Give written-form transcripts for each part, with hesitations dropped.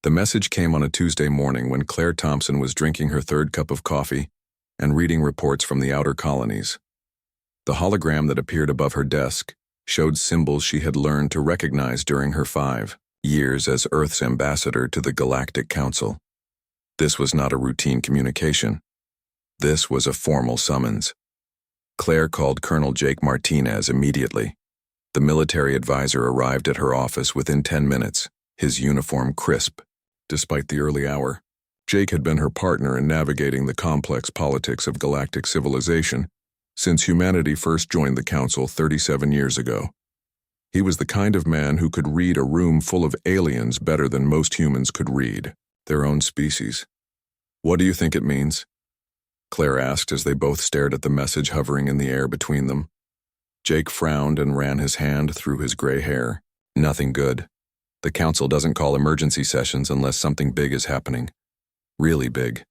The message came on a Tuesday morning when Claire Thompson was drinking her third cup of coffee and reading reports from the outer colonies. The hologram that appeared above her desk showed symbols she had learned to recognize during her 5 years as Earth's ambassador to the Galactic Council. This was not a routine communication. This was a formal summons. Claire called Colonel Jake Martinez immediately. The military advisor arrived at her office within 10 minutes, his uniform crisp. Despite the early hour, Jake had been her partner in navigating the complex politics of galactic civilization since humanity first joined the Council 37 years ago. He was the kind of man who could read a room full of aliens better than most humans could read their own species. "What do you think it means?" Claire asked as they both stared at the message hovering in the air between them. Jake frowned and ran his hand through his gray hair. "Nothing good. The Council doesn't call emergency sessions unless something big is happening. Really big."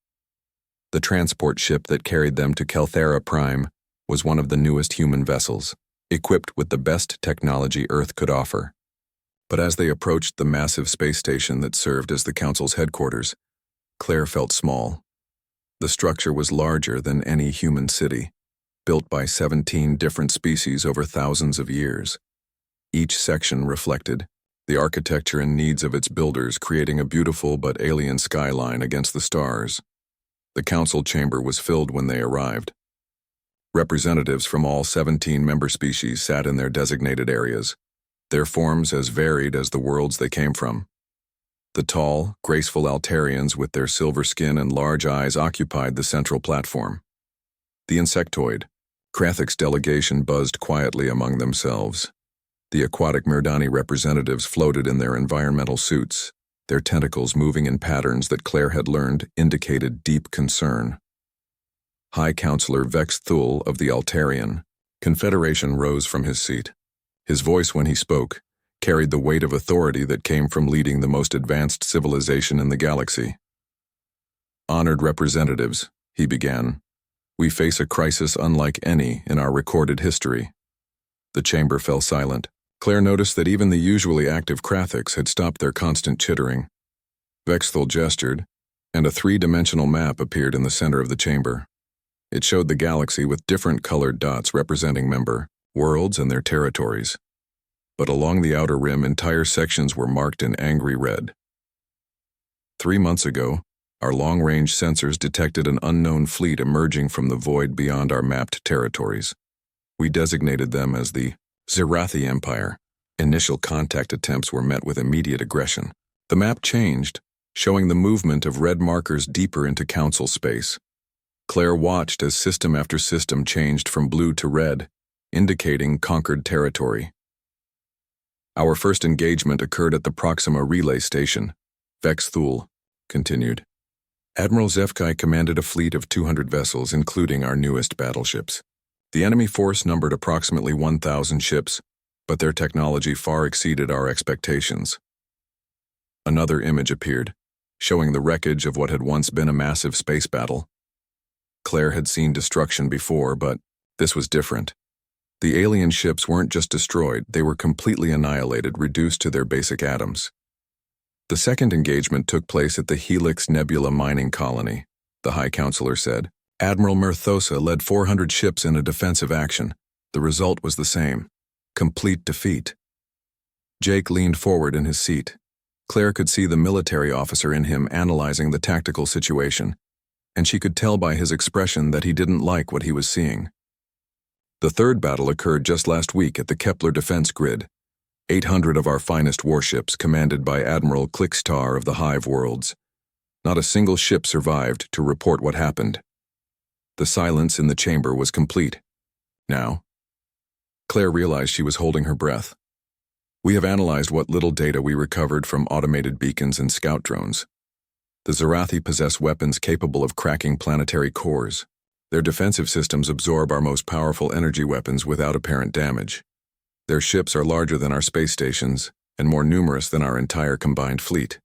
The transport ship that carried them to Kelthera Prime was one of the newest human vessels, equipped with the best technology Earth could offer. But as they approached the massive space station that served as the Council's headquarters, Claire felt small. The structure was larger than any human city, built by 17 different species over thousands of years. Each section reflected the architecture and needs of its builders, creating a beautiful but alien skyline against the stars. The Council chamber was filled when they arrived. Representatives from all 17 member species sat in their designated areas, their forms as varied as the worlds they came from. The tall, graceful Altarians with their silver skin and large eyes occupied the central platform. The insectoid, Krathik's delegation buzzed quietly among themselves. The aquatic Mirdani representatives floated in their environmental suits, their tentacles moving in patterns that Claire had learned indicated deep concern. High Counselor Vex Thul of the Altarian Confederation rose from his seat. His voice, when he spoke, carried the weight of authority that came from leading the most advanced civilization in the galaxy. "Honored representatives," he began, "we face a crisis unlike any in our recorded history." The chamber fell silent. Claire noticed that even the usually active Krathiks had stopped their constant chittering. Vexthul gestured, and a 3-dimensional map appeared in the center of the chamber. It showed the galaxy with different colored dots representing member worlds and their territories. But along the outer rim, entire sections were marked in angry red. 3 months ago, our long-range sensors detected an unknown fleet emerging from the void beyond our mapped territories. We designated them as the Zerathi Empire. Initial contact attempts were met with immediate aggression. The map changed, showing the movement of red markers deeper into Council space. Claire watched as system after system changed from blue to red, indicating conquered territory. "Our first engagement occurred at the Proxima Relay Station," Vex Thul continued. "Admiral Zefkai commanded a fleet of 200 vessels, including our newest battleships. The enemy force numbered approximately 1,000 ships, but their technology far exceeded our expectations." Another image appeared, showing the wreckage of what had once been a massive space battle. Claire had seen destruction before, but this was different. The alien ships weren't just destroyed, they were completely annihilated, reduced to their basic atoms. The second engagement took place at the Helix Nebula mining colony, the High Counselor said. Admiral Merthosa led 400 ships in a defensive action. The result was the same: complete defeat. Jake leaned forward in his seat. Claire could see the military officer in him analyzing the tactical situation, and she could tell by his expression that he didn't like what he was seeing. The third battle occurred just last week at the Kepler defense grid. 800 of our finest warships, commanded by Admiral Klickstar of the Hive Worlds. Not a single ship survived to report what happened. The silence in the chamber was complete. Now, Claire realized she was holding her breath. "We have analyzed what little data we recovered from automated beacons and scout drones. The Zerathi possess weapons capable of cracking planetary cores. Their defensive systems absorb our most powerful energy weapons without apparent damage. Their ships are larger than our space stations and more numerous than our entire combined fleet."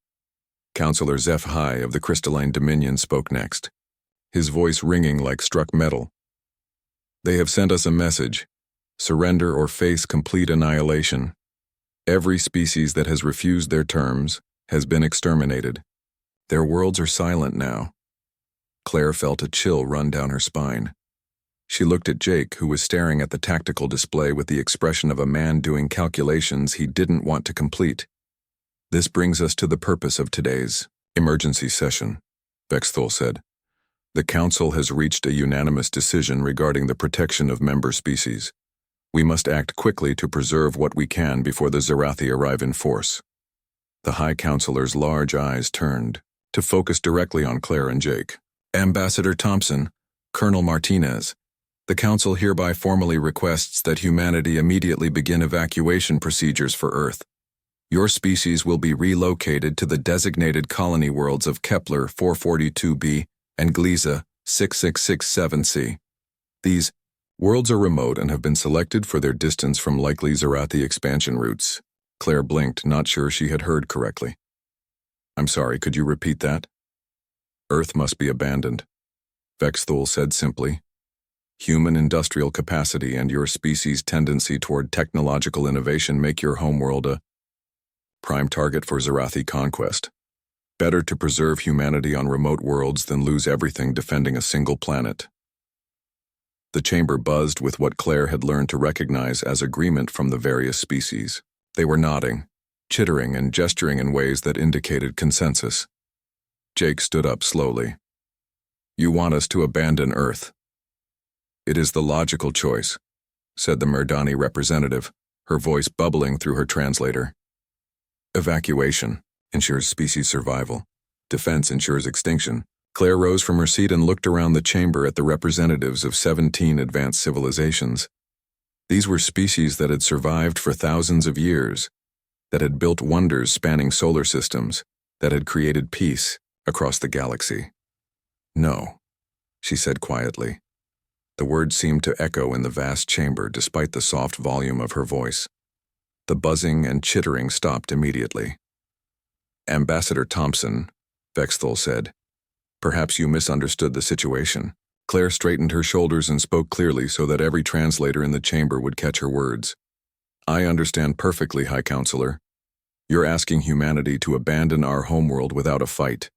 Counselor Zeph High of the Crystalline Dominion spoke next, his voice ringing like struck metal. "They have sent us a message: surrender or face complete annihilation. Every species that has refused their terms, has been exterminated. Their worlds are silent now. Claire felt a chill run down her spine. She looked at Jake, who was staring at the tactical display with the expression of a man doing calculations he didn't want to complete. This brings us to the purpose of today's emergency session, Vexthul said. The Council has reached a unanimous decision regarding the protection of member species. We must act quickly to preserve what we can before the Zarathi arrive in force. The High Counselor's large eyes turned to focus directly on Claire and Jake. Ambassador Thompson, Colonel Martinez, the Council hereby formally requests that humanity immediately begin evacuation procedures for Earth. Your species will be relocated to the designated colony worlds of Kepler 442b and Gliese 6667c. These worlds are remote and have been selected for their distance from likely Zarathi expansion routes. Claire blinked, not sure she had heard correctly. I'm sorry, could you repeat that? Earth must be abandoned, Vexthul said simply. Human industrial capacity and your species' tendency toward technological innovation make your homeworld a prime target for Zarathi conquest. Better to preserve humanity on remote worlds than lose everything defending a single planet. The chamber buzzed with what Claire had learned to recognize as agreement from the various species. They were nodding, chittering, and gesturing in ways that indicated consensus. Jake stood up slowly. You want us to abandon Earth? It is the logical choice, said the Merdani representative, her voice bubbling through her translator. Evacuation ensures species survival. Defense ensures extinction. Claire rose from her seat and looked around the chamber at the representatives of 17 advanced civilizations. These were species that had survived for thousands of years, that had built wonders spanning solar systems, that had created peace across the galaxy. No, she said quietly. The words seemed to echo in the vast chamber despite the soft volume of her voice. The buzzing and chittering stopped immediately. Ambassador Thompson, Vexthul said, perhaps you misunderstood the situation. Claire straightened her shoulders and spoke clearly so that every translator in the chamber would catch her words. I understand perfectly, High Counselor. You're asking humanity to abandon our homeworld without a fight.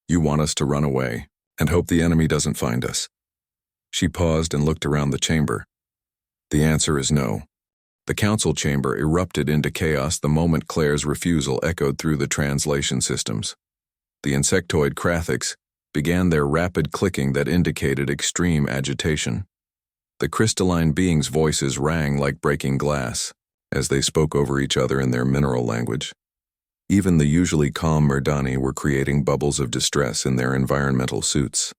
You want us to run away and hope the enemy doesn't find us. She paused and looked around the chamber. The answer is no. The council chamber erupted into chaos the moment Claire's refusal echoed through the translation systems. The insectoid Krathiks began their rapid clicking that indicated extreme agitation. The crystalline beings' voices rang like breaking glass as they spoke over each other in their mineral language. Even the usually calm Merdani were creating bubbles of distress in their environmental suits.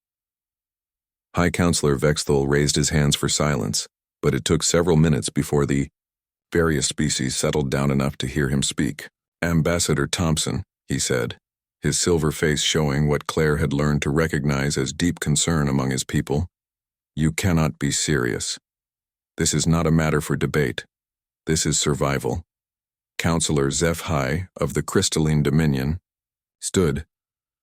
High Counselor Vexthul raised his hands for silence, but it took several minutes before the various species settled down enough to hear him speak. Ambassador Thompson, he said, his silver face showing what Claire had learned to recognize as deep concern among his people. You cannot be serious. This is not a matter for debate. This is survival. Counselor Zeph of the Crystalline Dominion stood,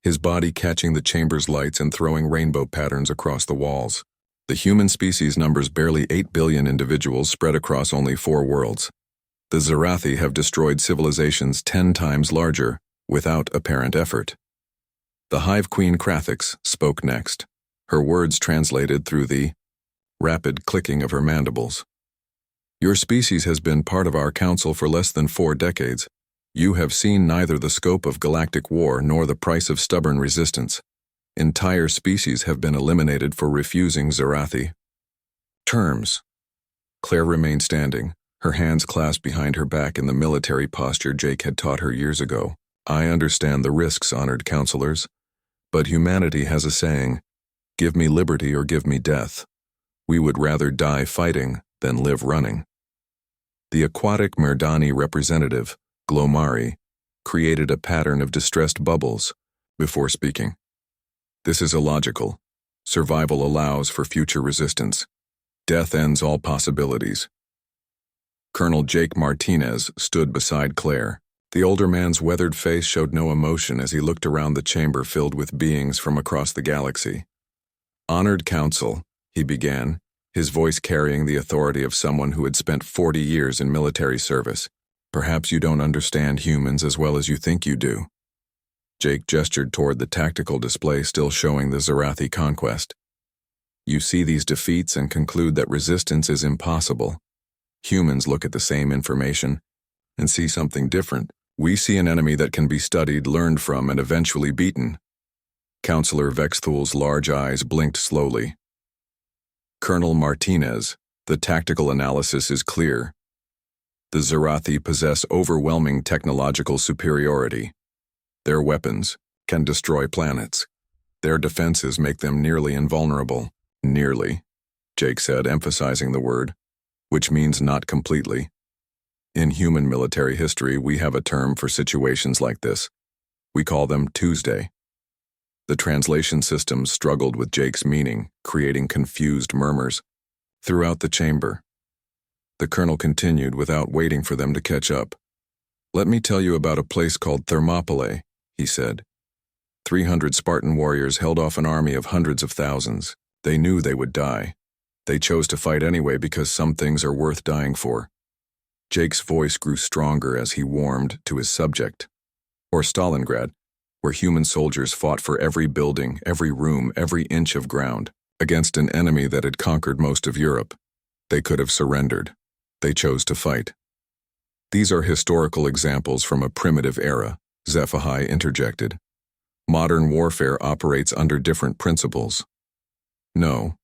his body catching the chamber's lights and throwing rainbow patterns across the walls. The human species numbers barely 8 billion individuals spread across only 4 worlds. The Zarathi have destroyed civilizations 10 times larger without apparent effort. The Hive Queen Krathiks spoke next, her words translated through the rapid clicking of her mandibles. Your species has been part of our council for less than 4 decades. You have seen neither the scope of galactic war nor the price of stubborn resistance. Entire species have been eliminated for refusing Zarathi terms. Claire remained standing, her hands clasped behind her back in the military posture Jake had taught her years ago. I understand the risks, honored counselors, but humanity has a saying, give me liberty or give me death. We would rather die fighting than live running. The aquatic Merdani representative, Glomari, created a pattern of distressed bubbles before speaking. This is illogical. Survival allows for future resistance. Death ends all possibilities. Colonel Jake Martinez stood beside Claire. The older man's weathered face showed no emotion as he looked around the chamber filled with beings from across the galaxy. Honored Council, he began, his voice carrying the authority of someone who had spent 40 years in military service. Perhaps you don't understand humans as well as you think you do. Jake gestured toward the tactical display still showing the Zarathi conquest. You see these defeats and conclude that resistance is impossible. Humans look at the same information and see something different. We see an enemy that can be studied, learned from, and eventually beaten. Counselor Vexthul's large eyes blinked slowly. Colonel Martinez, the tactical analysis is clear. The Zarathi possess overwhelming technological superiority. Their weapons can destroy planets. Their defenses make them nearly invulnerable. Nearly, Jake said, emphasizing the word, which means not completely. In human military history, we have a term for situations like this. We call them Tuesday. The translation systems struggled with Jake's meaning, creating confused murmurs throughout the chamber. The colonel continued without waiting for them to catch up. Let me tell you about a place called Thermopylae, he said. 300 Spartan warriors held off an army of hundreds of thousands. They knew they would die. They chose to fight anyway because some things are worth dying for. Jake's voice grew stronger as he warmed to his subject. Or Stalingrad, where human soldiers fought for every building, every room, every inch of ground, against an enemy that had conquered most of Europe. They could have surrendered. They chose to fight. These are historical examples from a primitive era, HFY interjected. Modern warfare operates under different principles. No,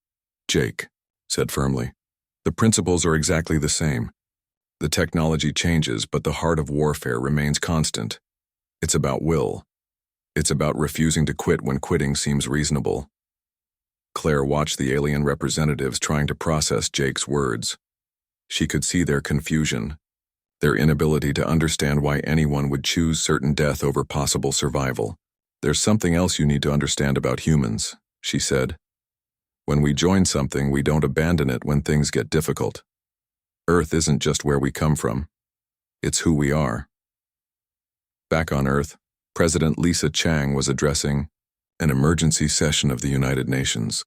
Jake said firmly. The principles are exactly the same. The technology changes, but the heart of warfare remains constant. It's about will. It's about refusing to quit when quitting seems reasonable. Claire watched the alien representatives trying to process Jake's words. She could see their confusion, their inability to understand why anyone would choose certain death over possible survival. There's something else you need to understand about humans, she said. When we join something, we don't abandon it when things get difficult. Earth isn't just where we come from. It's who we are. Back on Earth, President Lisa Chang was addressing an emergency session of the United Nations.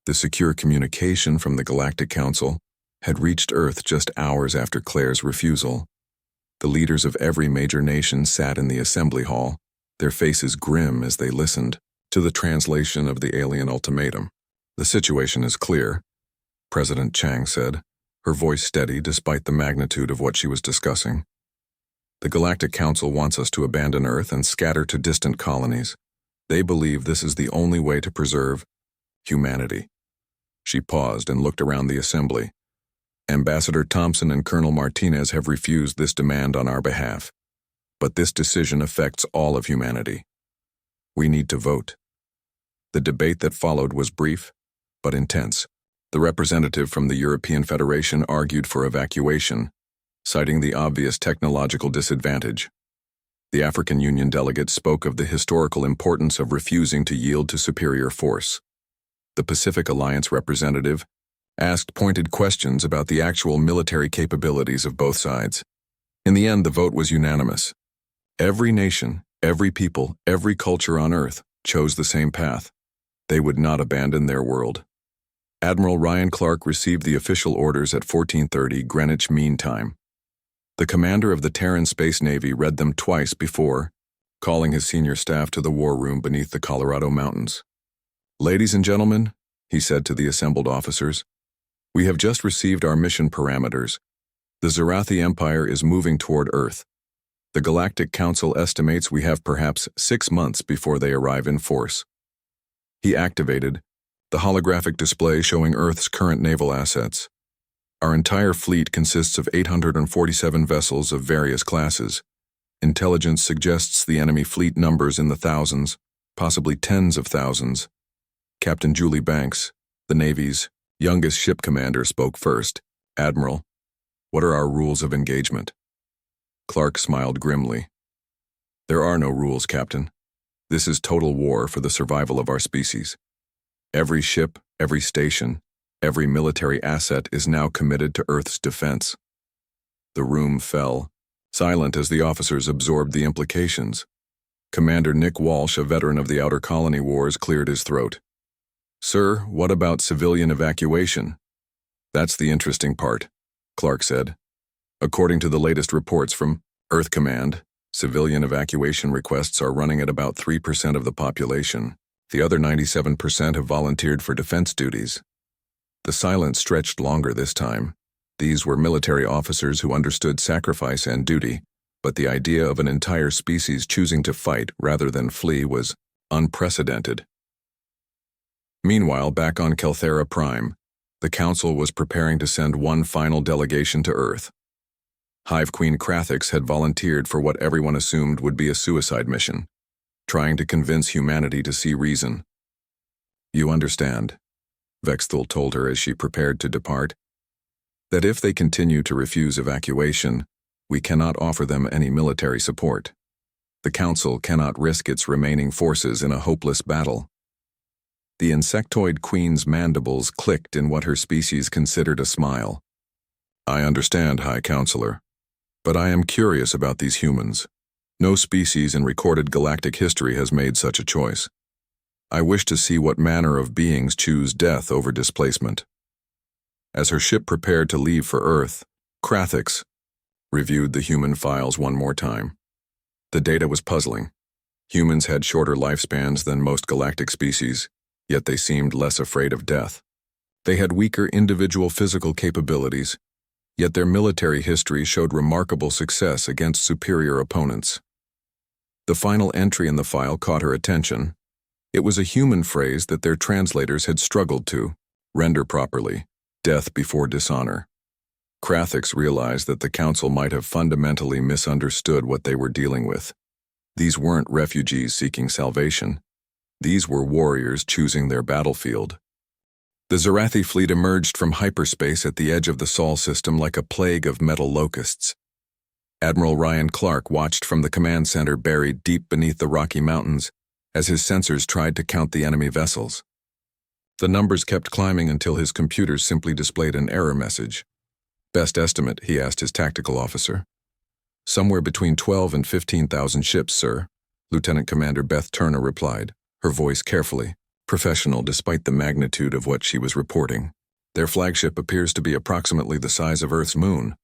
The secure communication from the Galactic Council had reached Earth just hours after Claire's refusal. The leaders of every major nation sat in the assembly hall, their faces grim as they listened to the translation of the alien ultimatum. The situation is clear, President Chang said, her voice steady despite the magnitude of what she was discussing. The Galactic Council wants us to abandon Earth and scatter to distant colonies. They believe this is the only way to preserve humanity. She paused and looked around the assembly. Ambassador Thompson and Colonel Martinez have refused this demand on our behalf. But this decision affects all of humanity. We need to vote. The debate that followed was brief, but intense. The representative from the European Federation argued for evacuation, citing the obvious technological disadvantage. The African Union delegate spoke of the historical importance of refusing to yield to superior force. The Pacific Alliance representative asked pointed questions about the actual military capabilities of both sides. In the end, the vote was unanimous. Every nation, every people, every culture on Earth chose the same path. They would not abandon their world. Admiral Ryan Clark received the official orders at 14:30 Greenwich Mean Time. The commander of the Terran Space Navy read them twice before, calling his senior staff to the war room beneath the Colorado mountains. Ladies and gentlemen, he said to the assembled officers, we have just received our mission parameters. The Zarathi Empire is moving toward Earth. The Galactic Council estimates we have perhaps 6 months before they arrive in force. He activated the holographic display showing Earth's current naval assets. Our entire fleet consists of 847 vessels of various classes. Intelligence suggests the enemy fleet numbers in the thousands, possibly tens of thousands. Captain Julie Banks, the Navy's youngest ship commander, spoke first. Admiral, what are our rules of engagement? Clark smiled grimly. There are no rules, Captain. This is total war for the survival of our species. Every ship, every station, every military asset is now committed to Earth's defense. The room fell, silent as the officers absorbed the implications. Commander Nick Walsh, a veteran of the Outer Colony Wars, cleared his throat. Sir, what about civilian evacuation? That's the interesting part, Clark said. According to the latest reports from Earth Command, Civilian evacuation requests are running at about 3% of the population. The other 97% have volunteered for defense duties. The silence stretched longer this time. These were military officers who understood sacrifice and duty, but the idea of an entire species choosing to fight rather than flee was unprecedented. Meanwhile, back on Kelthera Prime, the Council was preparing to send one final delegation to Earth. Hive Queen Krathix had volunteered for what everyone assumed would be a suicide mission, trying to convince humanity to see reason. "You understand," Vexthul told her as she prepared to depart, "that if they continue to refuse evacuation, we cannot offer them any military support. The Council cannot risk its remaining forces in a hopeless battle." The insectoid queen's mandibles clicked in what her species considered a smile. "I understand, High Counselor, but I am curious about these humans. No species in recorded galactic history has made such a choice. I wish to see what manner of beings choose death over displacement." As her ship prepared to leave for Earth, Krathix reviewed the human files one more time. The data was puzzling. Humans had shorter lifespans than most galactic species, yet they seemed less afraid of death. They had weaker individual physical capabilities, yet their military history showed remarkable success against superior opponents. The final entry in the file caught her attention. It was a human phrase that their translators had struggled to render properly: death before dishonor. Krathix realized that the Council might have fundamentally misunderstood what they were dealing with. These weren't refugees seeking salvation. These were warriors choosing their battlefield. The Zerathi fleet emerged from hyperspace at the edge of the Sol system like a plague of metal locusts. Admiral Ryan Clark watched from the command center buried deep beneath the Rocky Mountains as his sensors tried to count the enemy vessels. The numbers kept climbing until his computers simply displayed an error message. "Best estimate," he asked his tactical officer. "Somewhere between 12 and 15,000 ships, sir," Lieutenant Commander Beth Turner replied, her voice carefully professional despite the magnitude of what she was reporting. "Their flagship appears to be approximately the size of Earth's moon."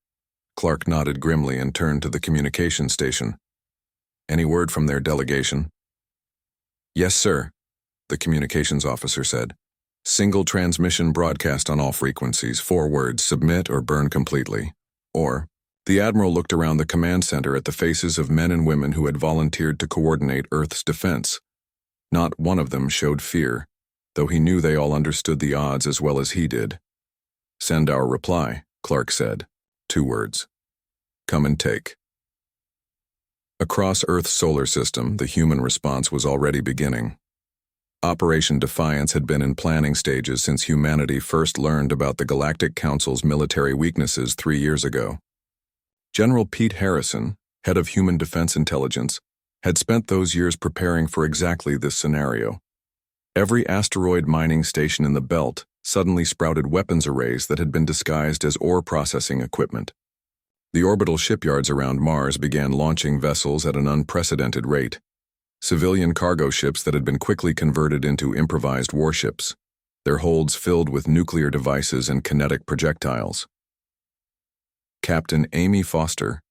Clark nodded grimly and turned to the communications station. "Any word from their delegation?" "Yes, sir," the communications officer said. "Single transmission broadcast on all frequencies, 4 words: submit or burn completely." Or, the Admiral looked around the command center at the faces of men and women who had volunteered to coordinate Earth's defense. Not one of them showed fear, though he knew they all understood the odds as well as he did. "Send our reply," Clark said. 2 words. "Come and take." Across Earth's solar system, the human response was already beginning. Operation Defiance had been in planning stages since humanity first learned about the Galactic Council's military weaknesses 3 years ago. General Pete Harrison, head of Human Defense Intelligence, had spent those years preparing for exactly this scenario. Every asteroid mining station in the belt suddenly sprouted weapons arrays that had been disguised as ore processing equipment. The orbital shipyards around Mars began launching vessels at an unprecedented rate. Civilian cargo ships that had been quickly converted into improvised warships, their holds filled with nuclear devices and kinetic projectiles. Captain Amy Foster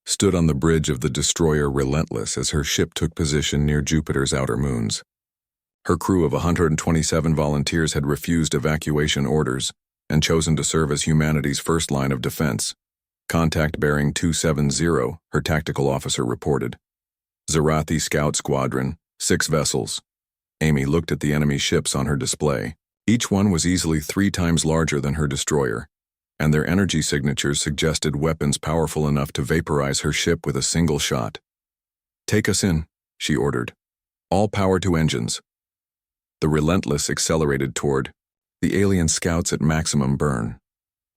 stood on the bridge of the destroyer Relentless as her ship took position near Jupiter's outer moons. Her crew of 127 volunteers had refused evacuation orders and chosen to serve as humanity's first line of defense. "Contact bearing 270, her tactical officer reported. "Zerathi Scout Squadron, 6 vessels." Amy looked at the enemy ships on her display. Each one was easily 3 times larger than her destroyer, and their energy signatures suggested weapons powerful enough to vaporize her ship with a single shot. "Take us in," she ordered. "All power to engines." The Relentless accelerated toward the alien scouts at maximum burn.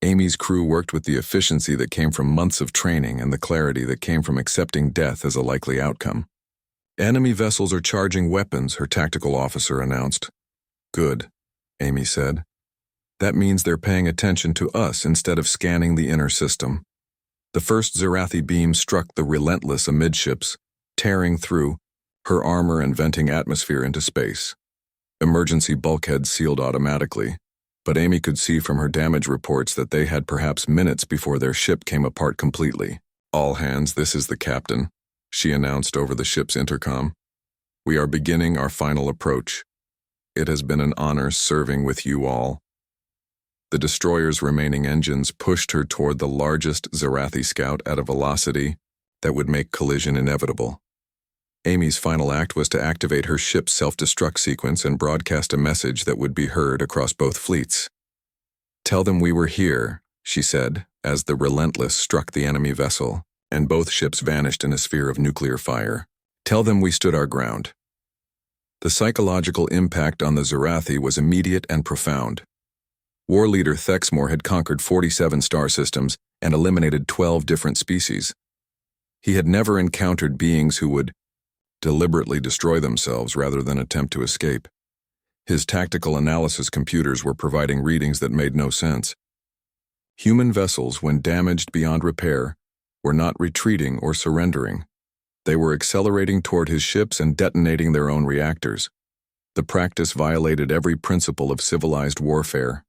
Amy's crew worked with the efficiency that came from months of training and the clarity that came from accepting death as a likely outcome. "Enemy vessels are charging weapons," her tactical officer announced. "Good," Amy said. "That means they're paying attention to us instead of scanning the inner system." The first Zerathi beam struck the Relentless amidships, tearing through her armor and venting atmosphere into space. Emergency bulkheads sealed automatically, but Amy could see from her damage reports that they had perhaps minutes before their ship came apart completely. "All hands, this is the captain. she announced over the ship's intercom. "We are beginning our final approach. It has been an honor serving with you all." The destroyer's remaining engines pushed her toward the largest Zarathi scout at a velocity that would make collision inevitable. Amy's final act was to activate her ship's self-destruct sequence and broadcast a message that would be heard across both fleets. "Tell them we were here," she said, as the Relentless struck the enemy vessel, and both ships vanished in a sphere of nuclear fire. "Tell them we stood our ground." The psychological impact on the Zarathi was immediate and profound. War leader Thexmore had conquered 47 star systems and eliminated 12 different species. He had never encountered beings who would deliberately destroy themselves rather than attempt to escape. His tactical analysis computers were providing readings that made no sense. Human vessels, when damaged beyond repair, were not retreating or surrendering. They were accelerating toward his ships and detonating their own reactors. The practice violated every principle of civilized warfare.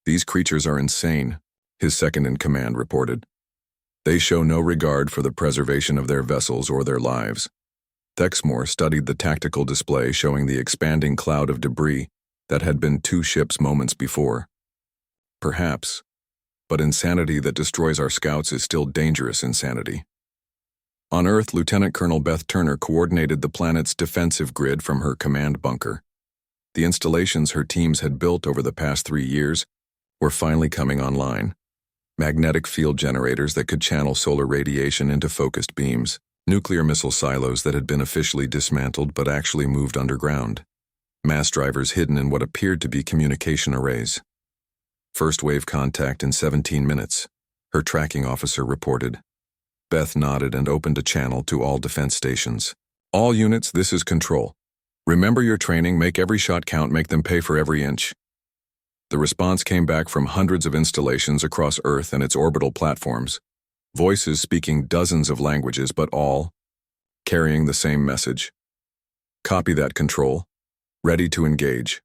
"These creatures are insane," his second-in-command reported. "They show no regard for the preservation of their vessels or their lives." Thexmore studied the tactical display showing the expanding cloud of debris that had been two ships moments before. "Perhaps, but insanity that destroys our scouts is still dangerous insanity." On Earth, Lieutenant Colonel Beth Turner coordinated the planet's defensive grid from her command bunker. The installations her teams had built over the past 3 years were finally coming online. Magnetic field generators that could channel solar radiation into focused beams. Nuclear missile silos that had been officially dismantled but actually moved underground. Mass drivers hidden in what appeared to be communication arrays. "First wave contact in 17 minutes, her tracking officer reported. Beth nodded and opened a channel to all defense stations. "All units, this is Control. Remember your training, make every shot count, make them pay for every inch." The response came back from hundreds of installations across Earth and its orbital platforms. Voices speaking dozens of languages, but all carrying the same message. "Copy that, Control. Ready to engage."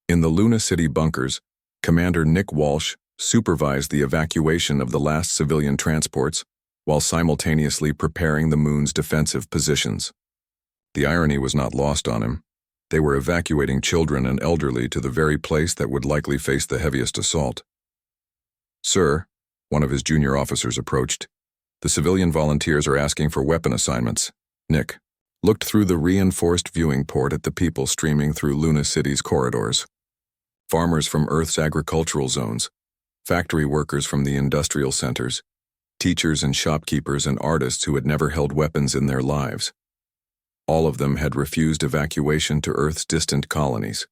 In the Luna City bunkers, Commander Nick Walsh supervised the evacuation of the last civilian transports while simultaneously preparing the moon's defensive positions. The irony was not lost on him. They were evacuating children and elderly to the very place that would likely face the heaviest assault. "Sir," one of his junior officers approached, "the civilian volunteers are asking for weapon assignments." Nick looked through the reinforced viewing port at the people streaming through Luna City's corridors. Farmers from Earth's agricultural zones, factory workers from the industrial centers, teachers and shopkeepers and artists who had never held weapons in their lives. All of them had refused evacuation to Earth's distant colonies.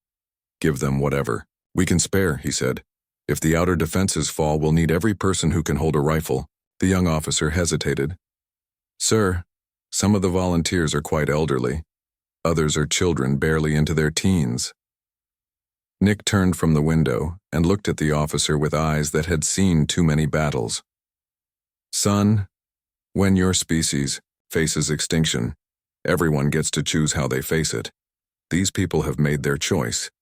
"Give them whatever we can spare," he said. "If the outer defenses fall, we'll need every person who can hold a rifle." The young officer hesitated. "Sir, some of the volunteers are quite elderly. Others are children barely into their teens." Nick turned from the window and looked at the officer with eyes that had seen too many battles. "Son, when your species faces extinction, everyone gets to choose how they face it. These people have made their choice."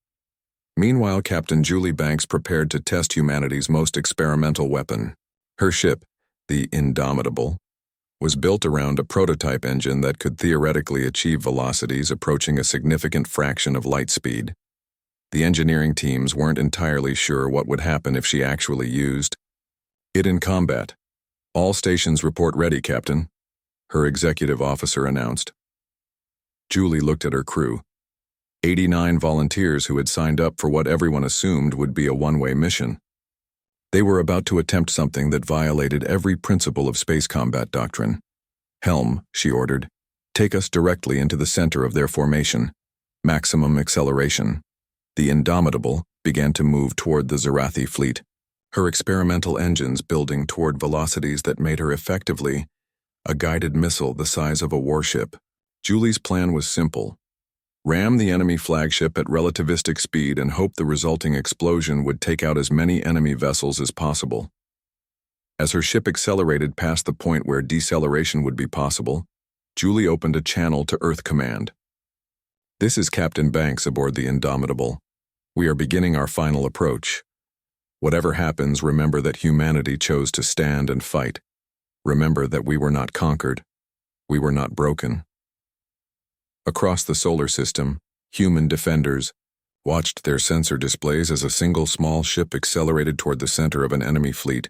Meanwhile, Captain Julie Banks prepared to test humanity's most experimental weapon. Her ship, the Indomitable, was built around a prototype engine that could theoretically achieve velocities approaching a significant fraction of light speed. The engineering teams weren't entirely sure what would happen if she actually used it in combat. "All stations report ready, Captain," her executive officer announced. Julie looked at her crew. 89 volunteers who had signed up for what everyone assumed would be a one-way mission. They were about to attempt something that violated every principle of space combat doctrine. "Helm," she ordered, "take us directly into the center of their formation. Maximum acceleration." The Indomitable began to move toward the Zarathi fleet, her experimental engines building toward velocities that made her effectively a guided missile the size of a warship. Julie's plan was simple. Ram the enemy flagship at relativistic speed and hope the resulting explosion would take out as many enemy vessels as possible. As her ship accelerated past the point where deceleration would be possible, Julie opened a channel to Earth Command. "This is Captain Banks aboard the Indomitable. We are beginning our final approach. Whatever happens, remember that humanity chose to stand and fight. Remember that we were not conquered. We were not broken. Across the solar system, human defenders watched their sensor displays as a single small ship accelerated toward the center of an enemy fleet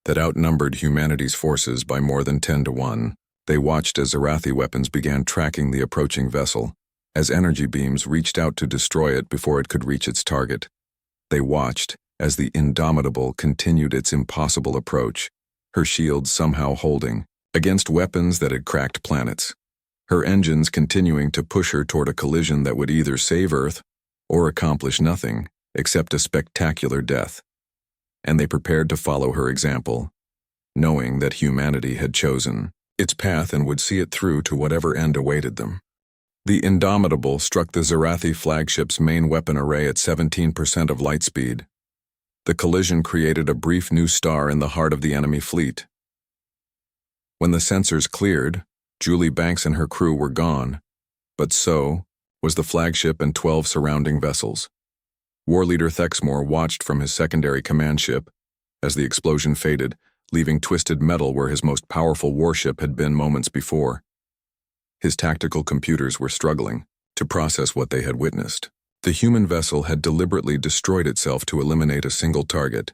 that outnumbered humanity's forces by more than 10 to 1. They watched as Zarathi weapons began tracking the approaching vessel, as energy beams reached out to destroy it before it could reach its target. They watched as the Indomitable continued its impossible approach, her shields somehow holding against weapons that had cracked planets, her engines continuing to push her toward a collision that would either save Earth or accomplish nothing except a spectacular death. And they prepared to follow her example, knowing that humanity had chosen its path and would see it through to whatever end awaited them. The Indomitable struck the Zarathi flagship's main weapon array at 17% of light speed. The collision created a brief new star in the heart of the enemy fleet. When the sensors cleared, Julie Banks and her crew were gone, but so was the flagship and 12 surrounding vessels. War leader Thexmore watched from his secondary command ship as the explosion faded, leaving twisted metal where his most powerful warship had been moments before. His tactical computers were struggling to process what they had witnessed. The human vessel had deliberately destroyed itself to eliminate a single target.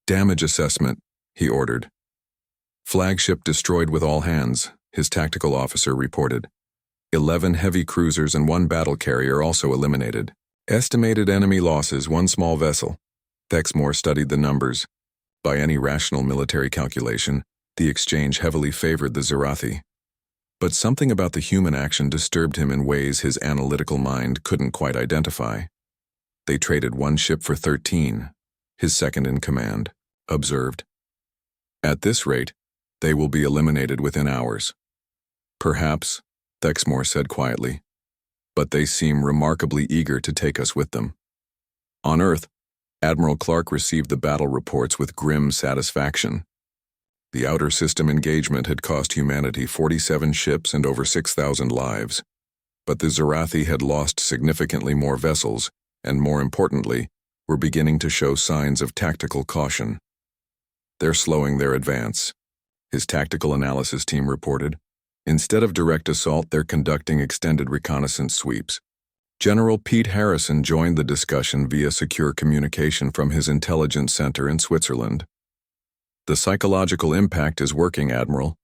"Damage assessment," he ordered. "Flagship destroyed with all hands," his tactical officer reported. 11 heavy cruisers and 1 battle carrier also eliminated. Estimated enemy losses, 1 small vessel. Thexmore studied the numbers. By any rational military calculation, the exchange heavily favored the Zarathi. But something about the human action disturbed him in ways his analytical mind couldn't quite identify. They traded 1 ship for 13, his second in command observed. "At this rate, they will be eliminated within hours." "Perhaps," Thexmore said quietly, "but they seem remarkably eager to take us with them." On Earth, Admiral Clark received the battle reports with grim satisfaction. The outer system engagement had cost humanity 47 ships and over 6,000 lives, but the Zarathi had lost significantly more vessels and, more importantly, were beginning to show signs of tactical caution. "They're slowing their advance," his tactical analysis team reported. "Instead of direct assault, they're conducting extended reconnaissance sweeps." General Pete Harrison joined the discussion via secure communication from his intelligence center in Switzerland. "The psychological impact is working, Admiral.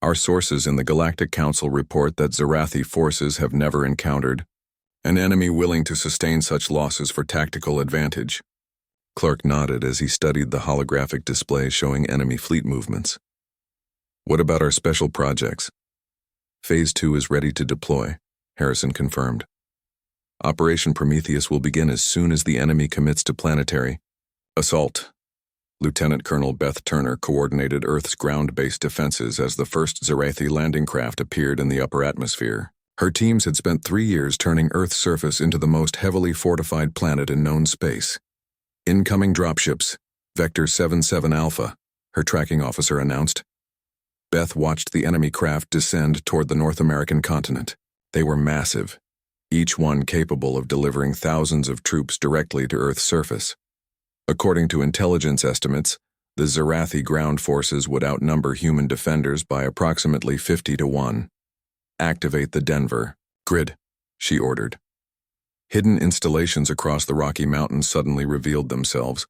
Our sources in the Galactic Council report that Zarathi forces have never encountered an enemy willing to sustain such losses for tactical advantage." Clark nodded as he studied the holographic display showing enemy fleet movements. "What about our special projects?" "Phase 2 is ready to deploy," Harrison confirmed. "Operation Prometheus will begin as soon as the enemy commits to planetary assault." Lieutenant Colonel Beth Turner coordinated Earth's ground-based defenses as the first Zarathi landing craft appeared in the upper atmosphere. Her teams had spent 3 years turning Earth's surface into the most heavily fortified planet in known space. "Incoming dropships, Vector 77 Alpha," her tracking officer announced. Beth watched the enemy craft descend toward the North American continent. They were massive, each one capable of delivering thousands of troops directly to Earth's surface. According to intelligence estimates, the Zarathi ground forces would outnumber human defenders by approximately 50 to 1. "Activate the Denver grid," she ordered. Hidden installations across the Rocky Mountains suddenly revealed themselves.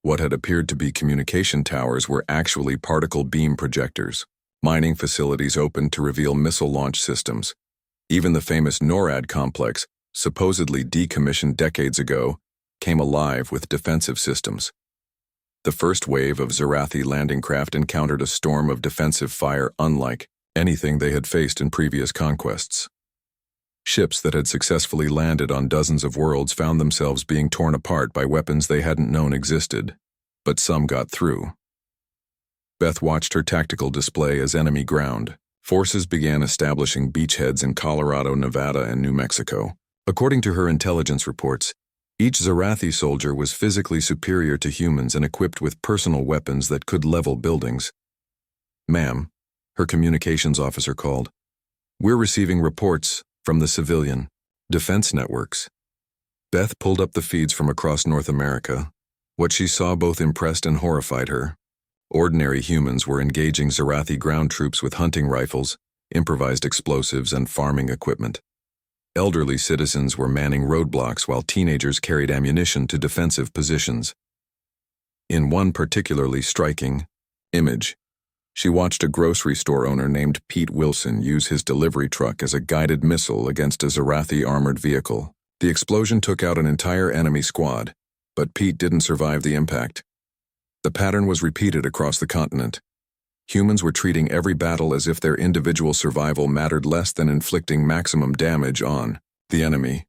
What had appeared to be communication towers were actually particle beam projectors. Mining facilities opened to reveal missile launch systems. Even the famous NORAD complex, supposedly decommissioned decades ago, came alive with defensive systems. The first wave of Zarathi landing craft encountered a storm of defensive fire unlike anything they had faced in previous conquests. Ships that had successfully landed on dozens of worlds found themselves being torn apart by weapons they hadn't known existed, but some got through. Beth watched her tactical display as enemy ground forces began establishing beachheads in Colorado, Nevada, and New Mexico. According to her intelligence reports, each Zarathi soldier was physically superior to humans and equipped with personal weapons that could level buildings. "Ma'am," her communications officer called, "we're receiving reports from the civilian defense networks." Beth pulled up the feeds from across North America. What she saw both impressed and horrified her. Ordinary humans were engaging Zarathi ground troops with hunting rifles, improvised explosives, and farming equipment. Elderly citizens were manning roadblocks while teenagers carried ammunition to defensive positions. In one particularly striking image, she watched a grocery store owner named Pete Wilson use his delivery truck as a guided missile against a Zarathi armored vehicle. The explosion took out an entire enemy squad, but Pete didn't survive the impact. The pattern was repeated across the continent. Humans were treating every battle as if their individual survival mattered less than inflicting maximum damage on the enemy.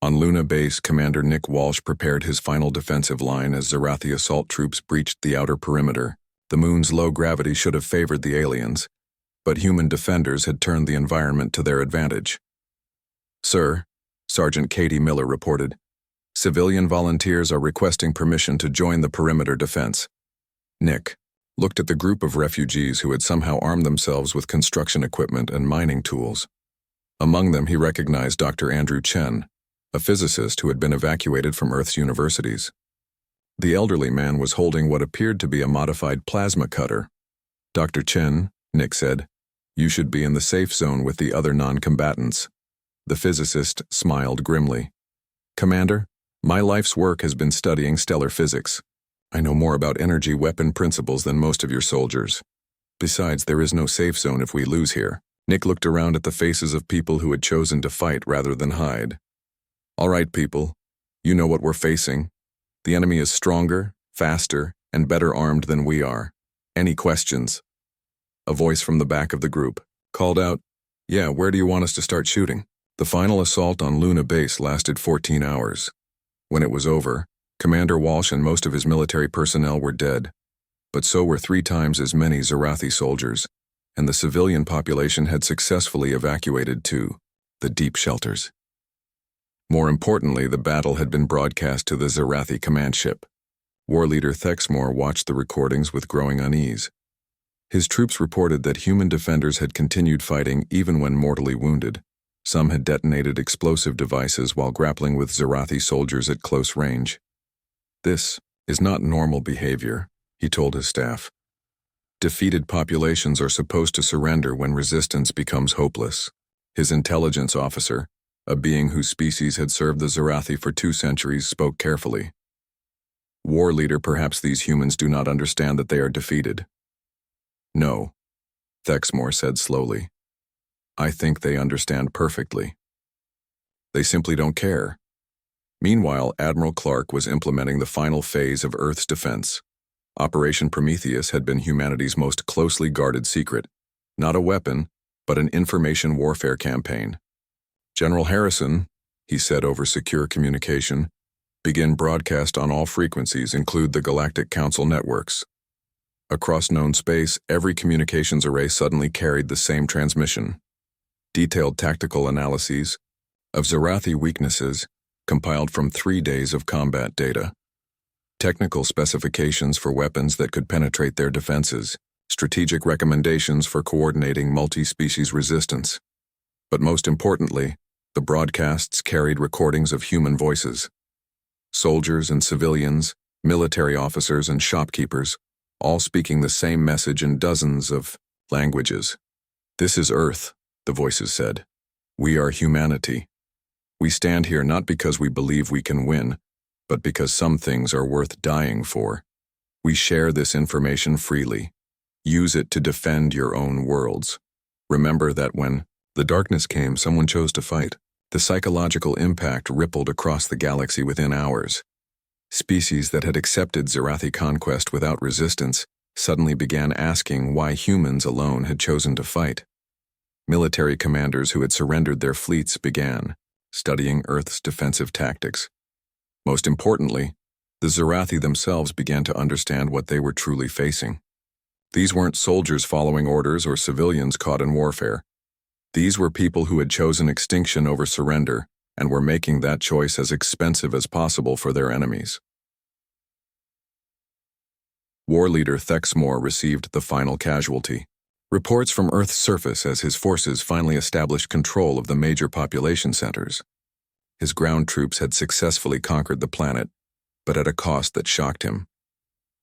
On Luna Base, Commander Nick Walsh prepared his final defensive line as Zarathi assault troops breached the outer perimeter. The moon's low gravity should have favored the aliens, but human defenders had turned the environment to their advantage. "Sir," Sergeant Katie Miller reported, "civilian volunteers are requesting permission to join the perimeter defense." Nick looked at the group of refugees who had somehow armed themselves with construction equipment and mining tools. Among them he recognized Dr. Andrew Chen, a physicist who had been evacuated from Earth's universities. The elderly man was holding what appeared to be a modified plasma cutter. "Dr. Chen," Nick said, "you should be in the safe zone with the other non-combatants." The physicist smiled grimly. "Commander, my life's work has been studying stellar physics. I know more about energy weapon principles than most of your soldiers. Besides, there is no safe zone if we lose here." Nick looked around at the faces of people who had chosen to fight rather than hide. "All right, people, you know what we're facing. The enemy is stronger, faster, and better armed than we are. Any questions?" A voice from the back of the group called out, "Yeah, where do you want us to start shooting?" The final assault on Luna Base lasted 14 hours. When it was over, Commander Walsh and most of his military personnel were dead, but so were 3 times as many Zarathi soldiers, and the civilian population had successfully evacuated to the deep shelters. More importantly, the battle had been broadcast to the Zarathi command ship. War leader Thexmore watched the recordings with growing unease. His troops reported that human defenders had continued fighting even when mortally wounded. Some had detonated explosive devices while grappling with Zarathi soldiers at close range. "This is not normal behavior," he told his staff. "Defeated populations are supposed to surrender when resistance becomes hopeless." His intelligence officer, a being whose species had served the Zarathi for 2 centuries, spoke carefully. "War leader, perhaps these humans do not understand that they are defeated." "No," Thexmore said slowly. "I think they understand perfectly. They simply don't care." Meanwhile, Admiral Clark was implementing the final phase of Earth's defense. Operation Prometheus had been humanity's most closely guarded secret, not a weapon, but an information warfare campaign. "General Harrison," he said over secure communication, "begin broadcast on all frequencies, include the Galactic Council networks." Across known space, every communications array suddenly carried the same transmission. Detailed tactical analyses of Zarathi weaknesses compiled from 3 days of combat data. Technical specifications for weapons that could penetrate their defenses. Strategic recommendations for coordinating multi-species resistance. But most importantly, the broadcasts carried recordings of human voices. Soldiers and civilians, military officers and shopkeepers, all speaking the same message in dozens of languages. "This is Earth," the voices said. "We are humanity. We stand here not because we believe we can win, but because some things are worth dying for. We share this information freely. Use it to defend your own worlds. Remember that when the darkness came, someone chose to fight. The psychological impact rippled across the galaxy within hours. Species that had accepted Zarathi conquest without resistance suddenly began asking why humans alone had chosen to fight. Military commanders who had surrendered their fleets began studying Earth's defensive tactics. Most importantly, the Zarathi themselves began to understand what they were truly facing. These weren't soldiers following orders or civilians caught in warfare. These were people who had chosen extinction over surrender and were making that choice as expensive as possible for their enemies. War leader Thexmore received the final casualty. Reports from Earth's surface as his forces finally established control of the major population centers. His ground troops had successfully conquered the planet, but at a cost that shocked him.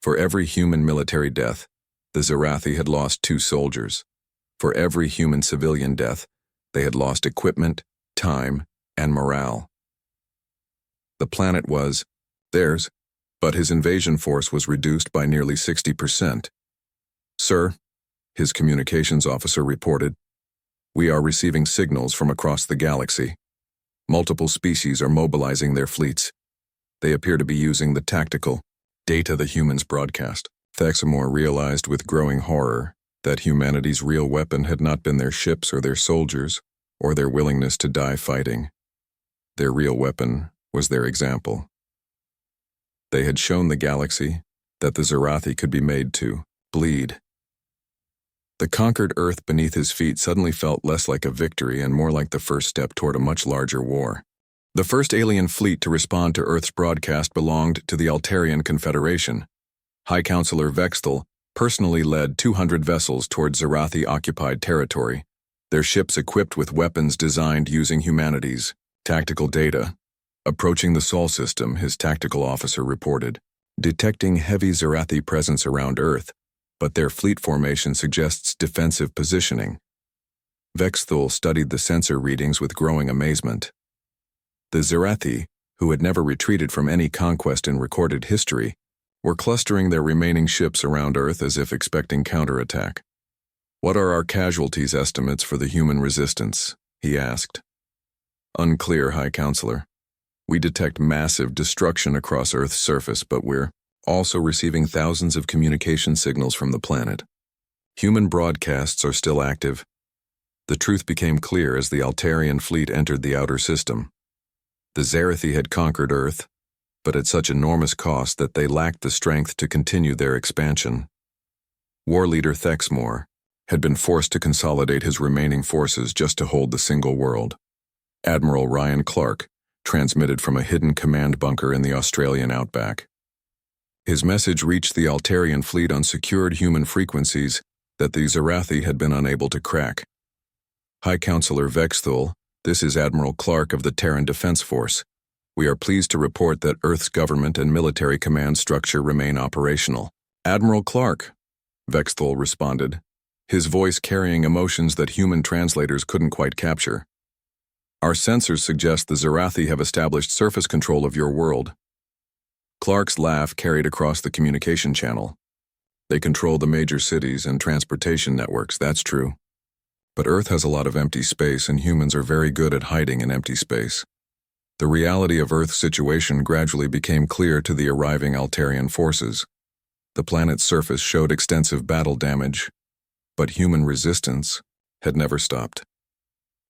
For every human military death, the Zerathi had lost 2 soldiers. For every human civilian death, they had lost equipment, time, and morale. The planet was theirs, but his invasion force was reduced by nearly 60%. "Sir," his communications officer reported, "we are receiving signals from across the galaxy. Multiple species are mobilizing their fleets. They appear to be using the tactical data the humans broadcast." Thexamore realized with growing horror that humanity's real weapon had not been their ships or their soldiers, or their willingness to die fighting. Their real weapon was their example. They had shown the galaxy that the Zerathi could be made to bleed. The conquered Earth beneath his feet suddenly felt less like a victory and more like the first step toward a much larger war. The first alien fleet to respond to Earth's broadcast belonged to the Altarian Confederation. High Counselor Vexthal personally led 200 vessels toward Zerathi-occupied territory, their ships equipped with weapons designed using humanity's tactical data. Approaching the Sol system, his tactical officer reported, detecting heavy Zerathi presence around Earth, but their fleet formation suggests defensive positioning. Vexthal studied the sensor readings with growing amazement. The Zerathi, who had never retreated from any conquest in recorded history, were clustering their remaining ships around Earth as if expecting counterattack. "What are our casualties estimates for the human resistance?" he asked. "Unclear, High Counselor. We detect massive destruction across Earth's surface, but we're also receiving thousands of communication signals from the planet. Human broadcasts are still active." The truth became clear as the Altarian fleet entered the outer system. The Zerathi had conquered Earth, but at such enormous cost that they lacked the strength to continue their expansion. War leader Thexamore had been forced to consolidate his remaining forces just to hold the single world. Admiral Ryan Clark transmitted from a hidden command bunker in the Australian outback. His message reached the Altarian fleet on secured human frequencies that the Zerathi had been unable to crack. "High Counselor Vexthal, this is Admiral Clark of the Terran Defense Force. We are pleased to report that Earth's government and military command structure remain operational." "Admiral Clark," Vexthal responded, his voice carrying emotions that human translators couldn't quite capture. "Our sensors suggest the Zerathi have established surface control of your world." Clark's laugh carried across the communication channel. "They control the major cities and transportation networks, that's true. But Earth has a lot of empty space, and humans are very good at hiding in empty space." The reality of Earth's situation gradually became clear to the arriving Altarian forces. The planet's surface showed extensive battle damage, but human resistance had never stopped.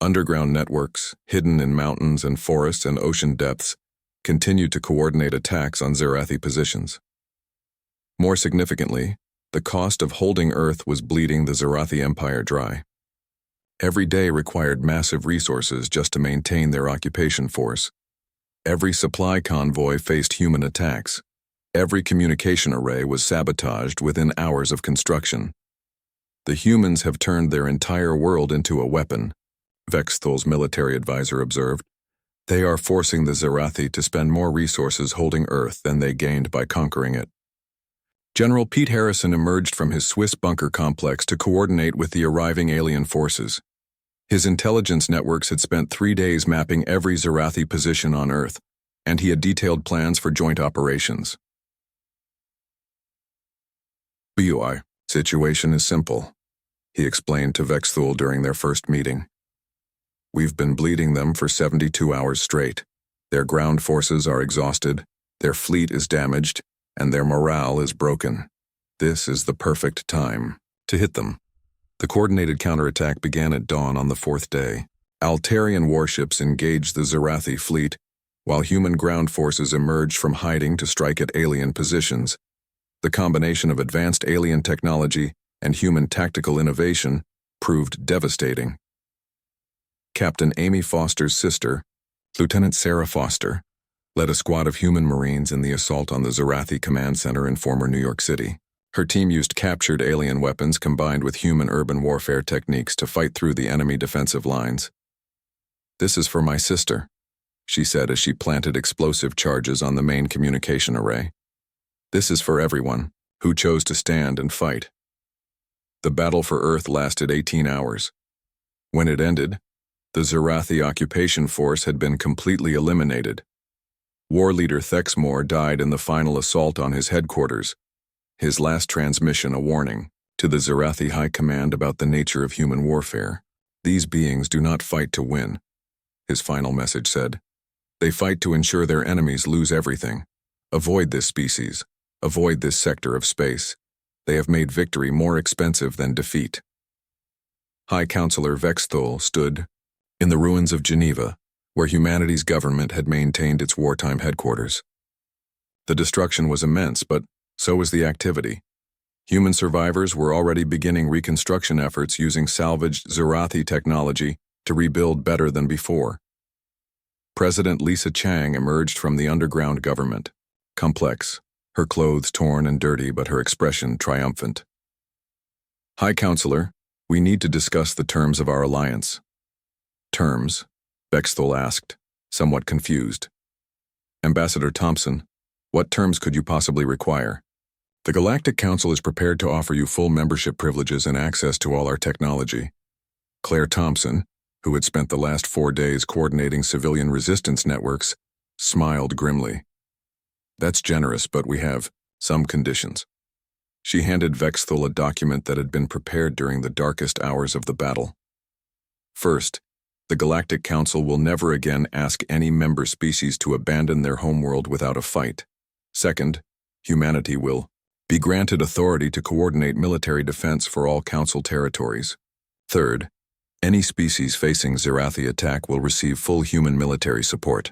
Underground networks, hidden in mountains and forests and ocean depths, continued to coordinate attacks on Zerathi positions. More significantly, the cost of holding Earth was bleeding the Zerathi Empire dry. Every day required massive resources just to maintain their occupation force. Every supply convoy faced human attacks. Every communication array was sabotaged within hours of construction. "The humans have turned their entire world into a weapon," Vexthal's military advisor observed. "They are forcing the Zerathi to spend more resources holding Earth than they gained by conquering it." General Pete Harrison emerged from his Swiss bunker complex to coordinate with the arriving alien forces. His intelligence networks had spent 3 days mapping every Zerathi position on Earth, and he had detailed plans for joint operations. "BUI, situation is simple," he explained to Vexthal during their first meeting. "We've been bleeding them for 72 hours straight. Their ground forces are exhausted, their fleet is damaged, and their morale is broken. This is the perfect time to hit them." The coordinated counterattack began at dawn on the 4th day. Altarian warships engaged the Zerathi fleet, while human ground forces emerged from hiding to strike at alien positions. The combination of advanced alien technology and human tactical innovation proved devastating. Captain Amy Foster's sister, Lieutenant Sarah Foster, led a squad of human Marines in the assault on the Zerathi Command Center in former New York City. Her team used captured alien weapons combined with human urban warfare techniques to fight through the enemy defensive lines. "This is for my sister," she said as she planted explosive charges on the main communication array. "This is for everyone. who chose to stand and fight. The battle for Earth lasted 18 hours. When it ended, the Zarathi occupation force had been completely eliminated. War leader Thexmore died in the final assault on his headquarters, his last transmission a warning to the Zarathi High Command about the nature of human warfare. These beings do not fight to win, his final message said. They fight to ensure their enemies lose everything. Avoid this species. Avoid this sector of space. They have made victory more expensive than defeat. High Counselor Vexthul stood in the ruins of Geneva, where humanity's government had maintained its wartime headquarters. The destruction was immense, but so was the activity. Human survivors were already beginning reconstruction efforts using salvaged Zarathi technology to rebuild better than before. President Lisa Chang emerged from the underground government, complex, her clothes torn and dirty but her expression triumphant. High Counselor, we need to discuss the terms of our alliance. Terms? Vexthul asked, somewhat confused. Ambassador Thompson, what terms could you possibly require? The Galactic Council is prepared to offer you full membership privileges and access to all our technology. Claire Thompson, who had spent the last 4 days coordinating civilian resistance networks, smiled grimly. That's generous, but we have some conditions. She handed Vexthul a document that had been prepared during the darkest hours of the battle. First, the Galactic Council will never again ask any member species to abandon their homeworld without a fight. Second, humanity will be granted authority to coordinate military defense for all Council territories. Third, any species facing Zarathi attack will receive full human military support.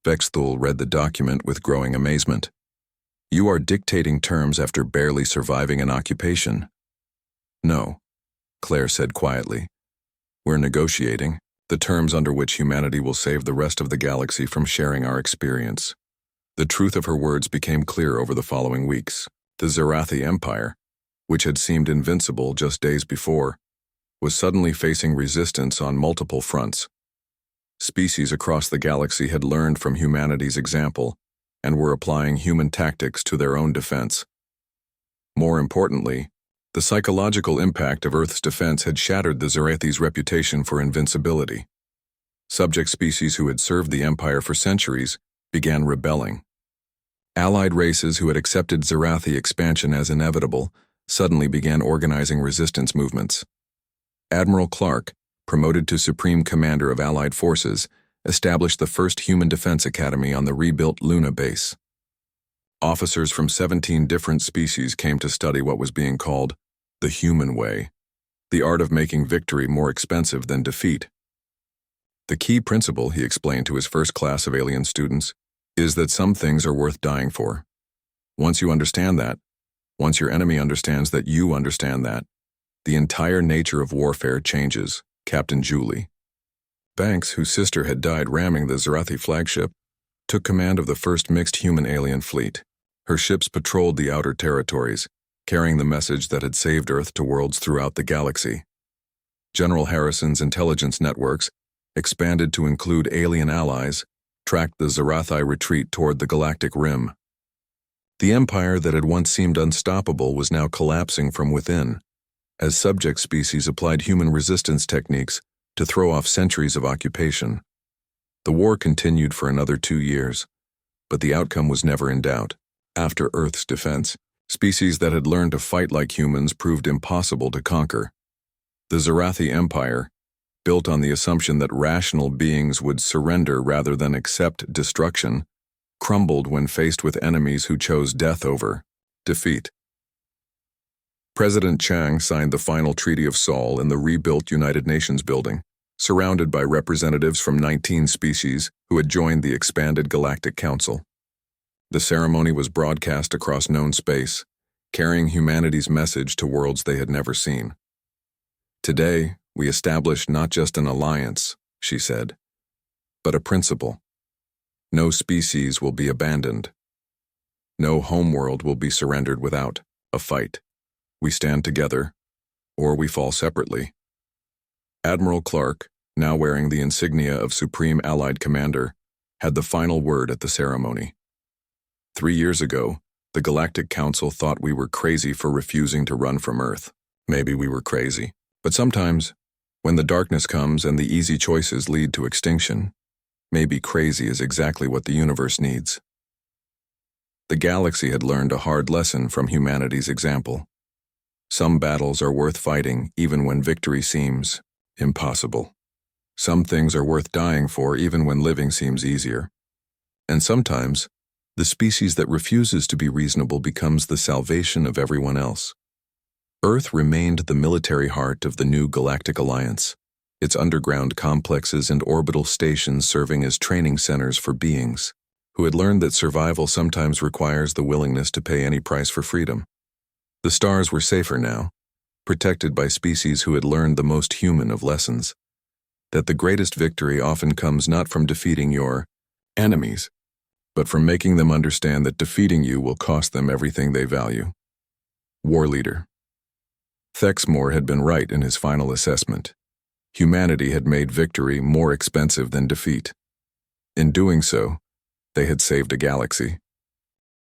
Vexthul read the document with growing amazement. You are dictating terms after barely surviving an occupation. No, Claire said quietly. We're negotiating the terms under which humanity will save the rest of the galaxy from sharing our experience. The truth of her words became clear over the following weeks. The Zarathi Empire, which had seemed invincible just days before, was suddenly facing resistance on multiple fronts. Species across the galaxy had learned from humanity's example and were applying human tactics to their own defense. More importantly, the psychological impact of Earth's defense had shattered the Zarathi's reputation for invincibility. Subject species who had served the Empire for centuries began rebelling. Allied races who had accepted Zarathi expansion as inevitable suddenly began organizing resistance movements. Admiral Clark, promoted to Supreme Commander of Allied Forces, established the first Human Defense Academy on the rebuilt Luna base. Officers from 17 different species came to study what was being called the human way, the art of making victory more expensive than defeat. The key principle, he explained to his first class of alien students, is that some things are worth dying for. Once you understand that, once your enemy understands that you understand that, the entire nature of warfare changes. Captain Julie Banks, whose sister had died ramming the Zarathi flagship, took command of the first mixed human-alien fleet. Her ships patrolled the outer territories, carrying the message that had saved Earth to worlds throughout the galaxy. General Harrison's intelligence networks, expanded to include alien allies, tracked the Zarathi retreat toward the galactic rim. The empire that had once seemed unstoppable was now collapsing from within, as subject species applied human resistance techniques to throw off centuries of occupation. The war continued for another 2 years, but the outcome was never in doubt. After Earth's defense, species that had learned to fight like humans proved impossible to conquer. The Zarathi Empire, built on the assumption that rational beings would surrender rather than accept destruction, crumbled when faced with enemies who chose death over defeat. President Chang signed the final Treaty of Sol in the rebuilt United Nations building, surrounded by representatives from 19 species who had joined the expanded Galactic Council. The ceremony was broadcast across known space, carrying humanity's message to worlds they had never seen. Today, we establish not just an alliance, she said, but a principle. No species will be abandoned. No homeworld will be surrendered without a fight. We stand together, or we fall separately. Admiral Clark, now wearing the insignia of Supreme Allied Commander, had the final word at the ceremony. 3 years ago, The Galactic Council thought we were crazy for refusing to run from Earth. Maybe we were crazy. But sometimes, when the darkness comes and the easy choices lead to extinction, maybe crazy is exactly what the universe needs. The galaxy had learned a hard lesson from humanity's example. Some battles are worth fighting even when victory seems impossible. Some things are worth dying for even when living seems easier. And sometimes, the species that refuses to be reasonable becomes the salvation of everyone else. Earth remained the military heart of the new Galactic Alliance, its underground complexes and orbital stations serving as training centers for beings who had learned that survival sometimes requires the willingness to pay any price for freedom. The stars were safer now, protected by species who had learned the most human of lessons, that the greatest victory often comes not from defeating your enemies, but from making them understand that defeating you will cost them everything they value. War Leader. Thexmore had been right in his final assessment. Humanity had made victory more expensive than defeat. In doing so, they had saved a galaxy.